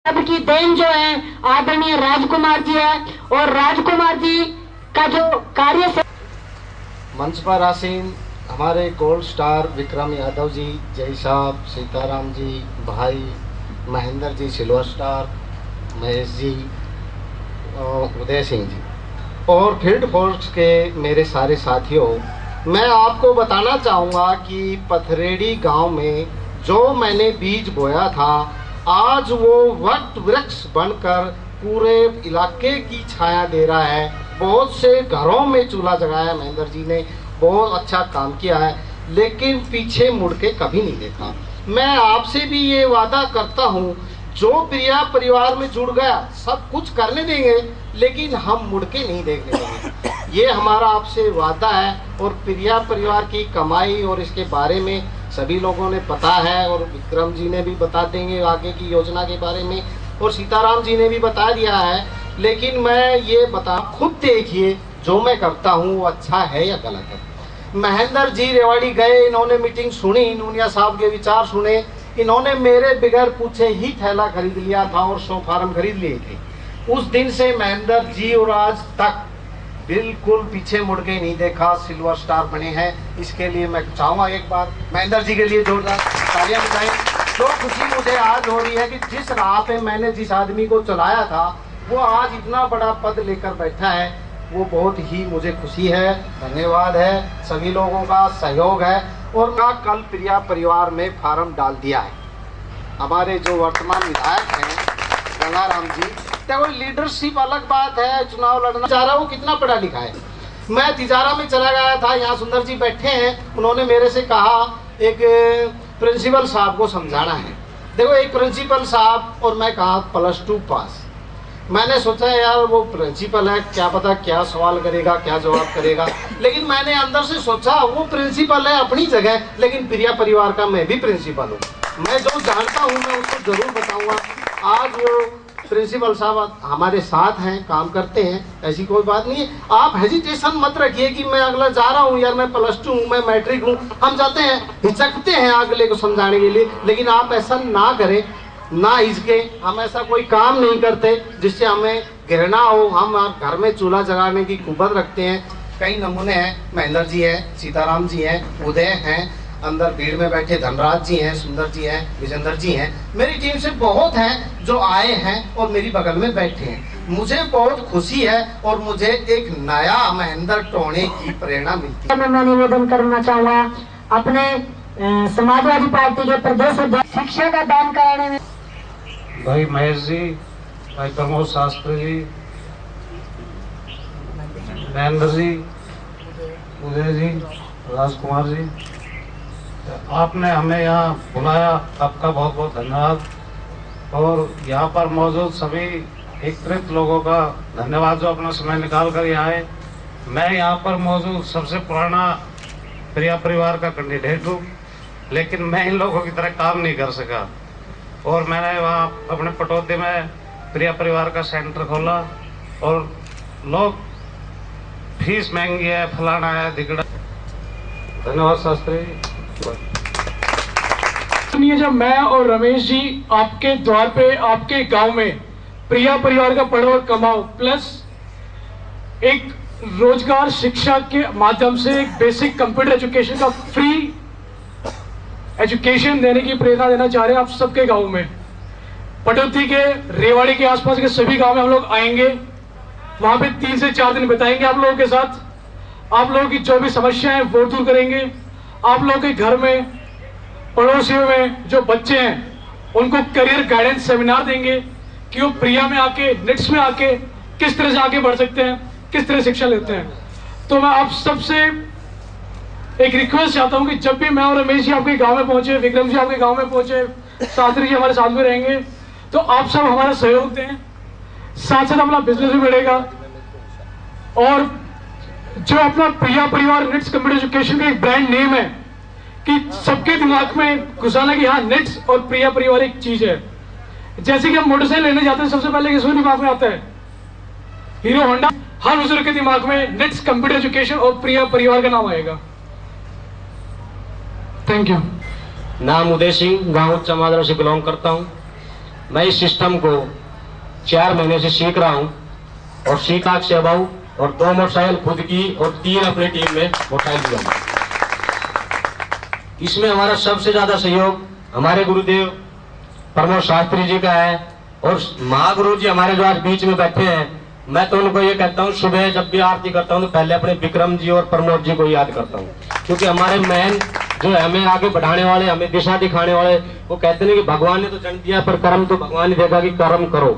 सबकी देन जो है आदरणीय राजकुमार जी है, और राजकुमार जी का जो कार्य से मंच पर आसीन हमारे गोल्ड स्टार विक्रम यादव जी, जय साहब, सीताराम जी, भाई महेंद्र जी, सिल्वर स्टार, महेश जी, उदय सिंह जी और फील्ड फोर्स के मेरे सारे साथियों, मैं आपको बताना चाहूँगा कि पथरेड़ी गांव में जो मैंने बीज बोया था, आज वो वट वृक्ष बनकर पूरे इलाके की छाया दे रहा है। बहुत से घरों में चूल्हा जगाया महेंद्र जी ने, बहुत अच्छा काम किया है, लेकिन पीछे मुड़ के कभी नहीं देखा। मैं आपसे भी ये वादा करता हूँ, जो प्रिया परिवार में जुड़ गया सब कुछ करने देंगे, लेकिन हम मुड़ के नहीं देखने देंगे। ये हमारा आपसे वादा है। और प्रिया परिवार की कमाई और इसके बारे में सभी लोगों ने पता है, और विक्रम जी ने भी बता देंगे आगे की योजना के बारे में, और सीताराम जी ने भी बता दिया है। लेकिन मैं ये खुद देखिए जो मैं करता हूँ वो अच्छा है या गलत है। महेंद्र जी रेवाड़ी गए, इन्होंने मीटिंग सुनी, नूनिया साहब के विचार सुने, इन्होंने मेरे बगैर पूछे ही थैला खरीद लिया था और 100 फार्म खरीद लिए थे। उस दिन से महेंद्र जी और आज तक बिल्कुल पीछे मुड़ के नहीं देखा, सिल्वर स्टार बने हैं। इसके लिए मैं चाहूँगा एक बार महेंद्र जी के लिए जोरदार तालियां बजाएं। जो खुशी मुझे आज हो रही है कि जिस राह पे मैंने जिस आदमी को चलाया था वो आज इतना बड़ा पद लेकर बैठा है, वो बहुत ही मुझे खुशी है। धन्यवाद है, सभी लोगों का सहयोग है। और मैं कल प्रिया परिवार में फार्म डाल दिया है। हमारे जो वर्तमान विधायक हैं गंगाराम जी, देखो लीडरशिप अलग बात है, चुनाव लड़ना चाह रहा, वो कितना पढ़ा लिखा है। मैं तिजारा में चला गया था, यहाँ सुंदर जी बैठे हैं, उन्होंने मेरे से कहा एक प्रिंसिपल साहब को समझाना है। देखो एक प्रिंसिपल साहब और मैं कहा +2 पास। मैंने सोचा यार वो प्रिंसिपल है, क्या पता क्या सवाल करेगा, क्या जवाब करेगा, लेकिन मैंने अंदर से सोचा वो प्रिंसिपल है अपनी जगह, लेकिन प्रिया परिवार का मैं भी प्रिंसिपल हूँ। मैं जो जानता हूँ मैं उसको जरूर बताऊंगा। आज वो प्रिंसिपल साहब हमारे साथ हैं, काम करते हैं, ऐसी कोई बात नहीं है। आप हेजिटेशन मत रखिए कि मैं अगला जा रहा हूँ यार, मैं +2 हूँ, मैं मैट्रिक हूँ। हम जाते हैं, हिचकते हैं अगले को समझाने के लिए, लेकिन आप ऐसा ना करें, ना हिचके। हम ऐसा कोई काम नहीं करते जिससे हमें घृणा हो। हम घर में चूल्हा जगाने की कुबत रखते हैं। कई नमूने हैं, महेंद्र जी हैं, सीताराम जी हैं, उदय हैं, अंदर भीड़ में बैठे धनराज जी हैं, सुंदर जी हैं, विजेंद्र जी हैं। मेरी टीम से बहुत हैं जो आए हैं और मेरी बगल में बैठे हैं। मुझे बहुत खुशी है और मुझे एक नया महेंद्र टोणे की प्रेरणा मिलती है। मैं निवेदन करना चाहूँगा अपने समाजवादी पार्टी के प्रदेश अध्यक्ष शिक्षा का दान कराने में भाई महेश जी, भाई प्रमोद शास्त्री जी, महेंद्र जी, उदय जी, राजकुमार जी, आपने हमें यहाँ बुलाया, आपका बहुत बहुत धन्यवाद। और यहाँ पर मौजूद सभी एकत्रित लोगों का धन्यवाद जो अपना समय निकाल कर यहाँ आए। मैं यहाँ पर मौजूद सबसे पुराना प्रिया परिवार का कैंडिडेट हूँ, लेकिन मैं इन लोगों की तरह काम नहीं कर सका। और मैंने वहाँ अपने पटौदी में प्रिया परिवार का सेंटर खोला, और लोग फीस महंगी है, फलाना है, दिगड़ा। धन्यवाद शास्त्री जी। जब मैं और रमेश जी आपके द्वार पे आपके गांव में प्रिया परिवार का पढ़ो और कमाओ प्लस एक रोजगार शिक्षा के माध्यम से एक बेसिक कंप्यूटर एजुकेशन का फ्री एजुकेशन देने की प्रेरणा देना चाह रहे हैं आप सबके गांव में। पटौदी के, रेवाड़ी के आसपास के सभी गांव में हम लोग आएंगे, वहां पे 3 से 4 दिन बिताएंगे आप लोगों के साथ। आप लोगों की जो भी समस्याएं हैं वो दूर करेंगे। आप लोगों के घर में, पड़ोसियों में जो बच्चे हैं उनको करियर गाइडेंस सेमिनार देंगे कि वो प्रिया में आके, निट्स में आके किस तरह से आगे बढ़ सकते हैं, किस तरह शिक्षा लेते हैं। तो मैं आप सबसे एक रिक्वेस्ट चाहता हूं कि जब भी मैं और रमेश जी आपके गांव में पहुंचे, विक्रम जी आपके गांव में पहुंचे, शास्त्री जी हमारे साथ में रहेंगे, तो आप सब हमारा सहयोग दें। साथ साथ अपना बिजनेस भी बढ़ेगा। और जो अपना प्रिया परिवार निट्स कंप्यूटर एजुकेशन का एक ब्रांड नेम है कि सबके दिमाग में घुसाना कि हाँ निट्स और प्रिया परिवार एक चीज है। जैसे कि हम मोटरसाइकिल लेने जाते हैं, सबसे पहले किसके दिमाग में आता है? Hero Honda. हर बुजुर्ग के दिमाग में निट्स कंप्यूटर एजुकेशन और प्रिया परिवार का नाम आएगा। Thank you. नाम उदय सिंह, गांव चमादरा से बिलोंग करता हूं। मैं इस सिस्टम को 4 महीने से सीख रहा हूँ और सीखा से अबाऊ और 2 मोटरसाइकिल खुद की और 3 अपनी टीम में मोटरसाइकिल दिया। इसमें हमारा सबसे ज्यादा सहयोग हमारे गुरुदेव प्रमोद शास्त्री जी का है और महागुरु जी हमारे जो आज बीच में बैठे हैं। मैं तो उनको ये कहता हूँ, सुबह जब भी आरती करता हूँ तो पहले अपने विक्रम जी और प्रमोद जी को याद करता हूँ, क्योंकि हमारे मैन जो है हमें आगे बढ़ाने वाले, हमें दिशा दिखाने वाले। वो कहते हैं कि भगवान ने तो जन्म दिया पर कर्म तो भगवान ही देगा कि कर्म करो।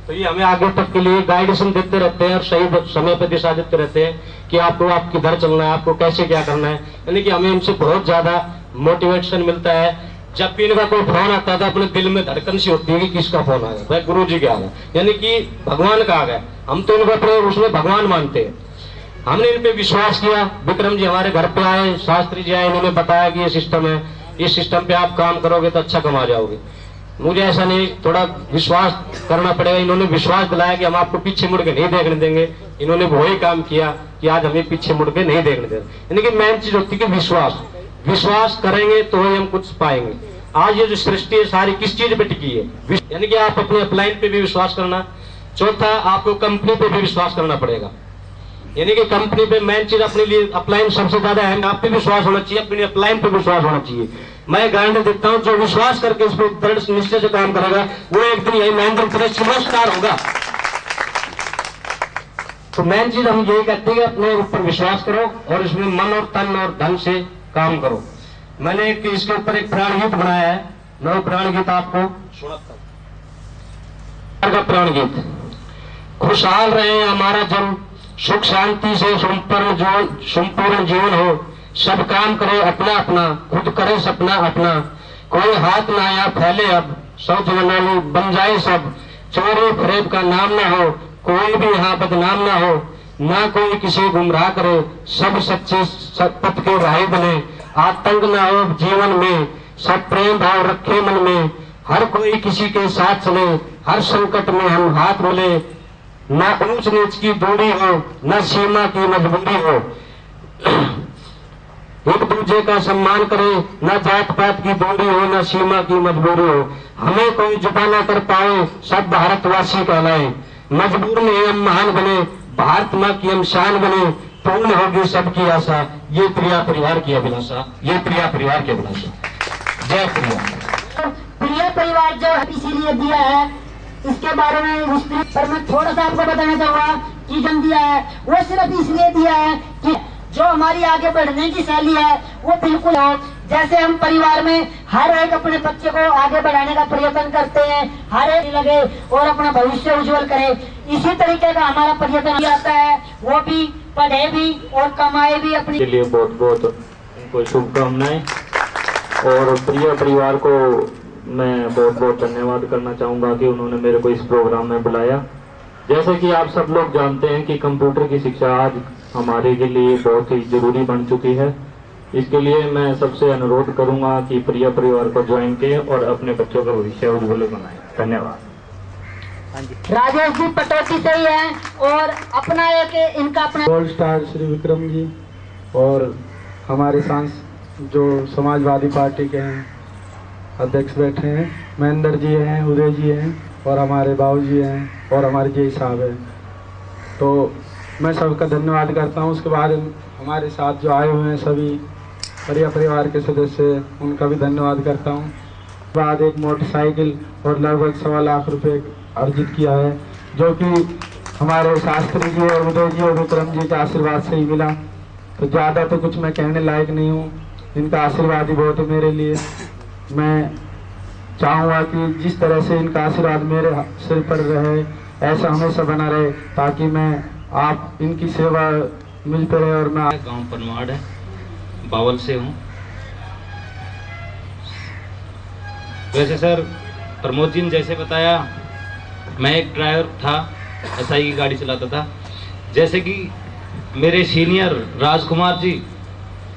तो ये हमें आगे तक के लिए गाइडेंस देते रहते हैं और सही समय पर दिशा देते रहते हैं कि आपको आप किधर चलना है, आपको कैसे क्या करना है। यानी कि हमें इनसे बहुत ज्यादा मोटिवेशन मिलता है। जब भी इनका कोई फोन आता है तो अपने दिल में धड़कन सी होती है कि किसका फोन आ गया, भाई गुरु जी के आ गया, यानी कि भगवान का आ गया। हम तो इनको अपने उसमें भगवान मानते हैं। हमने इन पे विश्वास किया। विक्रम जी हमारे घर पे आए, शास्त्री जी आए, इन्होंने बताया कि ये सिस्टम है, इस सिस्टम पे आप काम करोगे तो अच्छा कमा जाओगे। मुझे ऐसा नहीं, थोड़ा विश्वास करना पड़ेगा। इन्होंने विश्वास दिलाया कि हम आपको पीछे मुड़ के नहीं देखने देंगे। इन्होंने वही काम किया कि आज हमें पीछे मुड़ के नहीं देखने देंगे। यानी कि मेन चीज होती है कि विश्वास करेंगे तो ही हम कुछ पाएंगे। आज ये जो सृष्टि है सारी किस चीज पे टिकी है, यानी कि आप अपने अपलाइन पे भी विश्वास करना। चौथा, आपको कंपनी पे भी विश्वास करना पड़ेगा। यानी कि कंपनी पे मेन चीज अपने लिए अपलाइन सबसे ज्यादा है। आप पे विश्वास होना चाहिए, अपनी अपलाइन पे विश्वास होना चाहिए। मैं गारंटी देता हूँ, जो विश्वास करके इस पर दृढ़ निश्चय से काम करेगा वो एक दिन यही महेंद्र प्रदेश सुपरस्टार होगा। तो मेन चीज हम यही कहते हैं, अपने ऊपर विश्वास करो और इसमें मन और तन और धन से काम करो। मैंने इसके ऊपर एक प्राण गीत बनाया है, मैं प्राण गीत आपको सुनाता हूँ। प्राण गीत। खुशहाल रहे हमारा जन, सुख शांति से संपूर्ण जीवन हो। सब काम करे अपना अपना, खुद करे सपना अपना। कोई हाथ ना आया फैले अब, सब जवानी बन जाए सब। चोरी फरेब का नाम ना हो, कोई भी यहाँ बदनाम ना हो। ना कोई किसी गुमराह करे, सब सच्चे सत्पथ के राही बने। आतंक ना हो जीवन में, सब प्रेम भाव रखे मन में। हर कोई किसी के साथ चले, हर संकट में हम हाथ मिले। ना ऊंच नीच की दूरी हो, न सीमा की मजबूरी हो। एक दूसरे का सम्मान करे, न जात पात की दूरी हो, न सीमा की मजबूरी हो। हमें कोई जुदा न कर पाए, सब भारतवासी कहलाए। मजबूर नहीं हम महान बने, भारत माँ की हम शान बने। पूर्ण होगी सबकी आशा, ये प्रिया परिवार की अभिलाषा, ये प्रिया परिवार की अभिलाषा। जय प्रिया। प्रिय परिवार जो इसीलिए दिया है, इसके बारे में विस्तृत पर मैं थोड़ा सा आपको बताना चाहूंगा कि जब दिया है वो सिर्फ इसलिए दिया है कि जो हमारी आगे बढ़ने की शैली है वो बिल्कुल हो। जैसे हम परिवार में हर एक अपने बच्चे को आगे बढ़ाने का प्रयत्न करते हैं, हर एक लगे और अपना भविष्य उज्जवल करे, इसी तरीके का हमारा प्रयत्न आता है। वो भी पढ़े भी और कमाए भी अपने के लिए बहुत बहुत उनको शुभकामनाएं। और प्रिय परिवार को मैं बहुत बहुत धन्यवाद करना चाहूँगा कि उन्होंने मेरे को इस प्रोग्राम में बुलाया। जैसे कि आप सब लोग जानते हैं कि कंप्यूटर की शिक्षा आज हमारे के लिए बहुत ही जरूरी बन चुकी है। इसके लिए मैं सबसे अनुरोध करूंगा कि प्रिय परिवार को ज्वाइन करें और अपने बच्चों का भविष्य उज्ज्वल बनाएं। धन्यवाद। राजेश जी पटौती से ही है और अपना एक इनका अपना गोल्ड स्टार श्री विक्रम जी और हमारे सांसद जो समाजवादी पार्टी के हैं अध्यक्ष बैठे हैं, महेंद्र जी हैं, उदय जी हैं और हमारे बाबू जी हैं और हमारे जय साहब हैं। तो मैं सबका धन्यवाद करता हूं। उसके बाद हमारे साथ जो आए हुए हैं सभी प्रिय परिवार के सदस्य, उनका भी धन्यवाद करता हूं। बाद एक मोटरसाइकिल और लगभग 1.25 लाख रुपए अर्जित किया है, जो कि हमारे शास्त्री जी और उदय जी और विक्रम जी के आशीर्वाद से ही मिला। तो ज़्यादा तो कुछ मैं कहने लायक नहीं हूँ, इनका आशीर्वाद ही बहुत है मेरे लिए। मैं चाहूँगा कि जिस तरह से इनका आशीर्वाद मेरे सिर पर रहे ऐसा हमेशा बना रहे, ताकि मैं आप इनकी सेवा मिलते रहे। और मैं गांव पनवाड़ है, बावल से हूँ। वैसे सर प्रमोद जी ने जैसे बताया, मैं एक ड्राइवर था, एसआई की गाड़ी चलाता था। जैसे कि मेरे सीनियर राजकुमार जी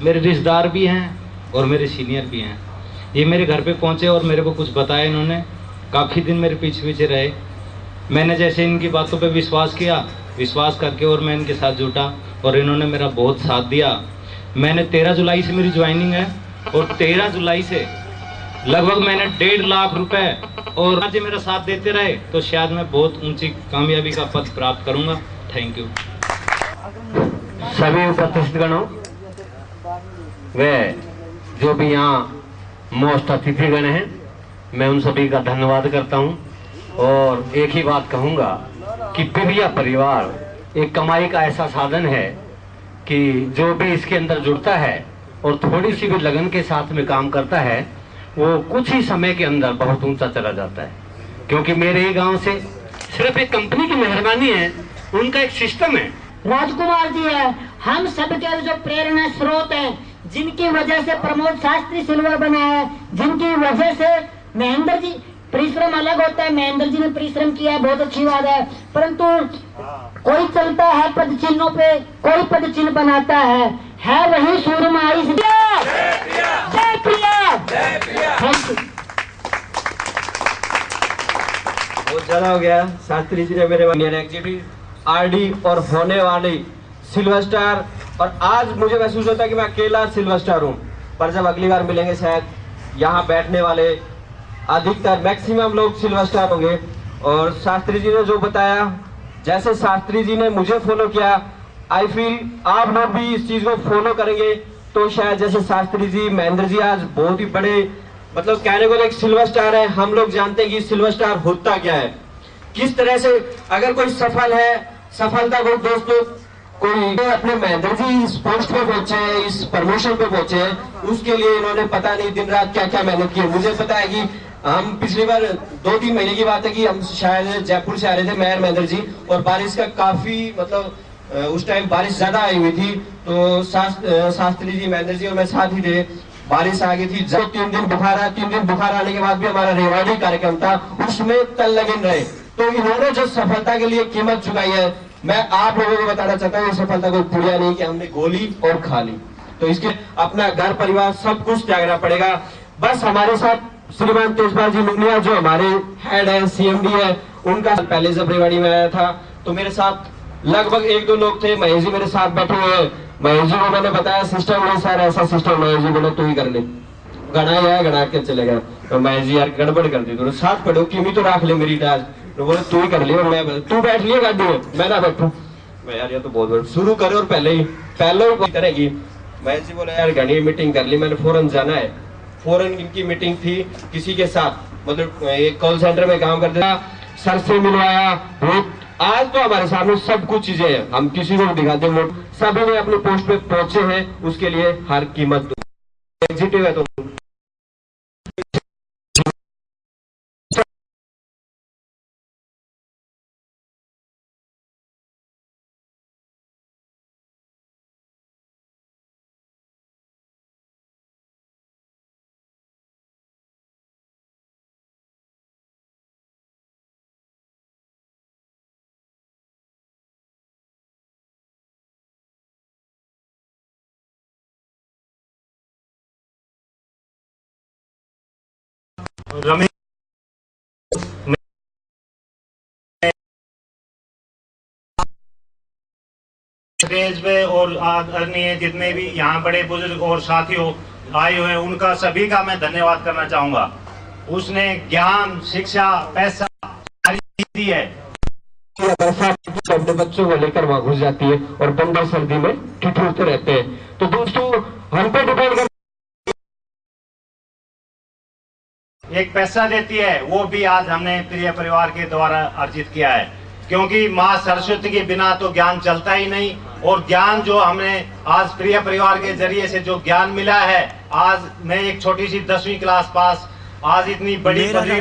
मेरे रिश्तेदार भी हैं और मेरे सीनियर भी हैं। ये मेरे घर पे पहुंचे और मेरे को कुछ बताया इन्होंने, काफ़ी दिन मेरे पीछे पीछे रहे। मैंने जैसे इनकी बातों पे विश्वास किया, विश्वास करके और मैं इनके साथ जुटा और इन्होंने मेरा बहुत साथ दिया। मैंने 13 जुलाई से मेरी ज्वाइनिंग है और 13 जुलाई से लगभग मैंने 1.5 लाख रुपए और आज मेरा साथ देते रहे तो शायद मैं बहुत ऊंची कामयाबी का पद प्राप्त करूंगा। Thank you. सभी उपस्थित गणों वे जो भी यहाँ मोस्ट अतिथिगण हैं, मैं उन सभी का धन्यवाद करता हूँ और एक ही बात कहूँगा कि प्रिया परिवार एक कमाई का ऐसा साधन है कि जो भी इसके अंदर जुड़ता है और थोड़ी सी भी लगन के साथ में काम करता है वो कुछ ही समय के अंदर बहुत ऊंचा चला जाता है। क्योंकि मेरे ही गांव से सिर्फ एक कंपनी की मेहरबानी है, उनका एक सिस्टम है। राजकुमार जी है, हम सबके जो प्रेरणा स्रोत हैं, जिनकी वजह से प्रमोद शास्त्री सिल्वर बना है, जिनकी वजह से महेंद्र जी, परिश्रम अलग होता है, महेंद्र जी ने परिश्रम किया है, बहुत अच्छी बात है, परंतु कोई चलता है पद चिन्हों पे, कोई पद चिन्ह बनाता है वही सूरमा। जय प्रिया। Thank you. बहुत ज्यादा हो गया। शास्त्री जी ने मेरे एग्जीक्यूटिव आरडी और होने वाली सिल्वर स्टार, और आज मुझे महसूस होता है कि मैं अकेला सिल्वर स्टार हूँ, पर जब अगली बार मिलेंगे शायद यहाँ बैठने वाले अधिकतर मैक्सिमम लोग सिल्वर स्टार होंगे। और शास्त्री जी ने जो बताया, जैसे शास्त्री जी ने मुझे फॉलो किया, आई फील आप लोग भी इस चीज को फॉलो करेंगे तो शायद जैसे शास्त्री जी, महेंद्र जी आज बहुत ही बड़े, मतलब कहने को एक सिल्वर स्टार है। हम लोग जानते हैं कि सिल्वर स्टार होता क्या है, किस तरह से अगर कोई सफल है, सफलता को दोस्तों कोई अपने महेंद्र जी इस पोस्ट पे पहुंचे हैं, इस प्रमोशन पे पहुंचे हैं, उसके लिए इन्होंने पता नहीं दिन रात क्या क्या मेहनत की है। मुझे पता है कि हम पिछली बार 2-3 महीने की बात है कि हम शायद जयपुर से आ रहे थे, मैं महेंद्र जी, और बारिश का काफी मतलब उस टाइम बारिश ज्यादा आई हुई थी, तो शास्त्री जी, महेंद्र जी और मैं साथ ही थे। बारिश आ गई थी, जब 3 दिन बुखार आने के बाद भी हमारा रेवाड़ी कार्यक्रम था, उसमें तल्लगिन रहे। तो इन्होंने जो सफलता के लिए कीमत चुकाई है, मैं आप लोगों को बताना चाहता हूँ, सफलता कोई पुड़िया नहीं कि हमने गोली और खा ली, तो इसके अपना घर परिवार सब कुछ त्यागना पड़ेगा। बस हमारे साथ श्रीमान तेजपाल जी लुंगनिया जो हमारे हेड है, सीएमडी है, उनका पहले जब रेवाड़ी में आया था तो मेरे साथ लगभग 1-2 लोग थे। महेश जी मेरे साथ बैठे हुए हैं। महेश जी को मैंने बताया सिस्टम नहीं सर, ऐसा सिस्टम, महेश जी बोले तू ही कर ले, गणा के चले गए। तो महेश जी यार गड़बड़ कर दी, तो साथ पढ़ो किमी तो रख ले मेरी डाज, तो बोले तू ही कर ले, और मैं तू बैठ लिया गाड़ी में, मैं ना बैठू। मैं यार ये तो बहुत शुरू करे और पहले ही करेगी। महेश जी बोले यार घनी मीटिंग कर ली, मैंने फौरन जाना है। फौरन इनकी मीटिंग थी किसी के साथ, मतलब एक कॉल सेंटर में काम करते था, सर से मिलवाया। आज तो हमारे सामने सब कुछ चीजें हैं, हम किसी को दिखाते हैं, सभी ने अपने पोस्ट पे पहुंचे हैं, उसके लिए हर कीमत एग्जीक्यूटिव है। तो रमेश स्टेज पे और आदरणीय जितने भी यहाँ बड़े बुजुर्ग और साथी हो आए हुए हैं, उनका सभी का मैं धन्यवाद करना चाहूंगा। उसने ज्ञान, शिक्षा, पैसा सारी दी है। अपने बच्चों को लेकर वहां घुस जाती है और बंदर सर्दी में ठिठुरते रहते हैं। तो दोस्तों हम पे डिपेंड कर एक पैसा देती है, वो भी आज हमने प्रिय परिवार के द्वारा अर्जित किया है, क्योंकि माँ सरस्वती के बिना तो ज्ञान चलता ही नहीं। और ज्ञान जो हमें आज प्रिय परिवार के जरिए से जो ज्ञान मिला है, आज मैं एक छोटी सी 10वीं क्लास पास, आज इतनी बड़ी पदवी